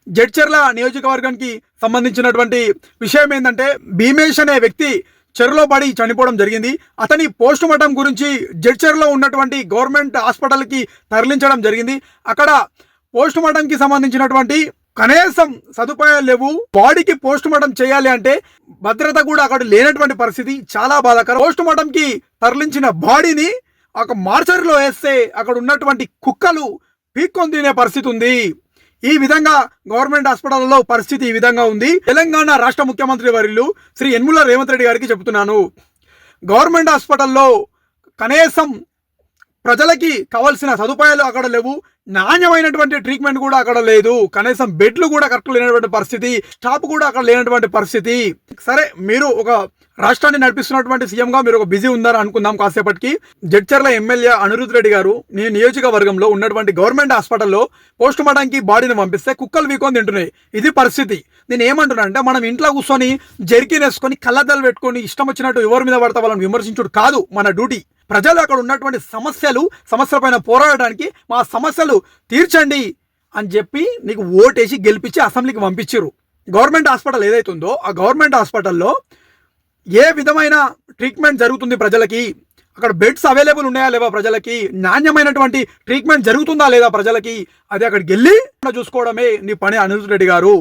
జడ్చర్ల నియోజకవర్గానికి సంబంధించినటువంటి విషయం ఏంటంటే, భీమేష్ అనే వ్యక్తి చెరులో పడి చనిపోవడం జరిగింది. అతని పోస్ట్ మార్టం గురించి జడ్చర్లో ఉన్నటువంటి గవర్నమెంట్ హాస్పిటల్కి తరలించడం జరిగింది. అక్కడ పోస్ట్ మార్టంకి సంబంధించినటువంటి కనీసం సదుపాయాలు లేవు. బాడీకి పోస్ట్ మార్టం చేయాలి అంటే భద్రత కూడా అక్కడ లేనటువంటి పరిస్థితి, చాలా బాధాకరం. పోస్ట్ మార్టంకి తరలించిన బాడీని ఒక మార్చరీలో వేస్తే అక్కడ ఉన్నటువంటి కుక్కలు పీక్కొని తినే పరిస్థితి ఉంది. ఈ విధంగా గవర్నమెంట్ హాస్పిటల్లో పరిస్థితి ఈ విధంగా ఉంది. తెలంగాణ రాష్ట్ర ముఖ్యమంత్రి వర్యులు శ్రీ యనమల రేవంత్ రెడ్డి గారికి చెబుతున్నాను, గవర్నమెంట్ హాస్పిటల్లో కనీసం ప్రజలకి కావాల్సిన సదుపాయాలు అక్కడ లేవు, నాణ్యమైనటువంటి ట్రీట్మెంట్ కూడా అక్కడ లేదు, కనీసం బెడ్లు కూడా కరెక్ట్ లేనటువంటి పరిస్థితి, స్టాఫ్ కూడా అక్కడ లేనటువంటి పరిస్థితి. సరే, మీరు ఒక రాష్ట్రాన్ని నడిపిస్తున్నటువంటి సీఎంగా మీరు ఒక బిజీ ఉందని అనుకుందాం కాసేపటికి. జడ్చర్ల ఎమ్మెల్యే అనిరుద్ రెడ్డి గారు నీ నియోజకవర్గంలో ఉన్నటువంటి గవర్నమెంట్ హాస్పిటల్లో పోస్ట్ మార్టంకి బాడీని పంపిస్తే కుక్కలు వీకొని తింటున్నాయి. ఇది పరిస్థితి. నేను ఏమంటున్నా అంటే, మనం ఇంట్లో కూర్చొని జెర్కిన్ వేసుకొని కళ్ళద్దాలు పెట్టుకొని ఇష్టం వచ్చినట్టు ఎవరి మీద పడతా వాళ్ళని విమర్శించుడు కాదు మన డ్యూటీ. ప్రజలు అక్కడ ఉన్నటువంటి సమస్యల పైన పోరాడడానికి మా సమస్యలు తీర్చండి అని చెప్పి నీకు ఓటేసి గెలిపించి అసెంబ్లీకి పంపించారు. గవర్నమెంట్ హాస్పిటల్ ఏదైతుందో ఆ గవర్నమెంట్ హాస్పిటల్లో ఏ విధమైన ట్రీట్మెంట్ జరుగుతుంది ప్రజలకి, అక్కడ బెడ్స్ అవైలబుల్ ఉన్నాయా లేవా ప్రజలకి, నాణ్యమైనటువంటి ట్రీట్మెంట్ జరుగుతుందా లేదా ప్రజలకి, అది అక్కడికి వెళ్ళి చూసుకోవడమే నీ పని అనిరుద్ రెడ్డి గారు.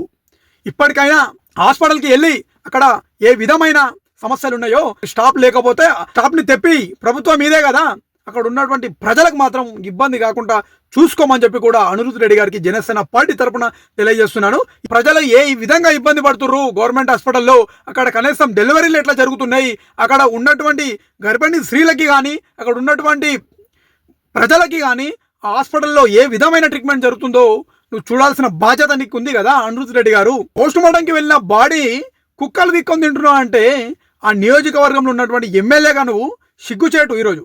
ఇప్పటికైనా హాస్పిటల్కి వెళ్ళి అక్కడ ఏ విధమైన సమస్యలు ఉన్నాయో, స్టాప్ లేకపోతే స్టాప్ని తెప్పి ప్రభుత్వం మీదే కదా, అక్కడ ఉన్నటువంటి ప్రజలకు మాత్రం ఇబ్బంది కాకుండా చూసుకోమని చెప్పి కూడా అనిరుద్ రెడ్డి గారికి జనసేన పార్టీ తరఫున తెలియజేస్తున్నాను. ప్రజలు ఏ విధంగా ఇబ్బంది పడుతుర్రు గవర్నమెంట్ హాస్పిటల్లో, అక్కడ కనీసం డెలివరీలు ఎట్లా జరుగుతున్నాయి, అక్కడ ఉన్నటువంటి గర్భిణీ స్త్రీలకి కానీ అక్కడ ఉన్నటువంటి ప్రజలకి కానీ ఆ హాస్పిటల్లో ఏ విధమైన ట్రీట్మెంట్ జరుగుతుందో నువ్వు చూడాల్సిన బాధ్యత నీకు ఉంది కదా అనిరుద్ రెడ్డి గారు. పోస్ట్ మార్టంకి వెళ్ళిన బాడీ కుక్కలు దిక్కొని తింటున్నావు అంటే ఆ నియోజకవర్గంలో ఉన్నటువంటి ఎమ్మెల్యేగా నువ్వు సిగ్గుచేటు. ఈరోజు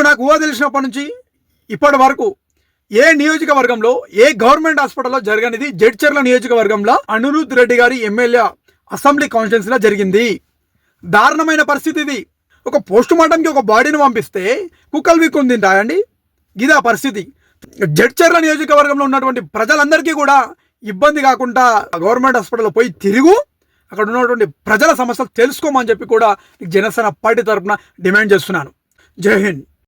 నాకు ఊహ తెలిసినప్పటి నుంచి ఇప్పటి వరకు ఏ నియోజకవర్గంలో ఏ గవర్నమెంట్ హాస్పిటల్లో జరగనిది జడ్చర్ల నియోజకవర్గంలో అనిరుద్ రెడ్డి గారి ఎమ్మెల్యే అసెంబ్లీ కాన్స్టిట్యున్సీలో జరిగింది. దారుణమైన పరిస్థితి ఇది. ఒక పోస్ట్ మార్టంకి ఒక బాడీని పంపిస్తే కుక్కలు వీక్కొని తింటాయండి. ఇదా పరిస్థితి. జడ్చర్ల నియోజకవర్గంలో ఉన్నటువంటి ప్రజలందరికీ కూడా ఇబ్బంది కాకుండా గవర్నమెంట్ హాస్పిటల్లో పోయి తిరుగు, అక్కడ ఉన్నటువంటి ప్రజల సమస్యలు తెలుసుకోమని చెప్పి కూడా జనసేన పార్టీ తరఫున డిమాండ్ చేస్తున్నాను. జై హింద్.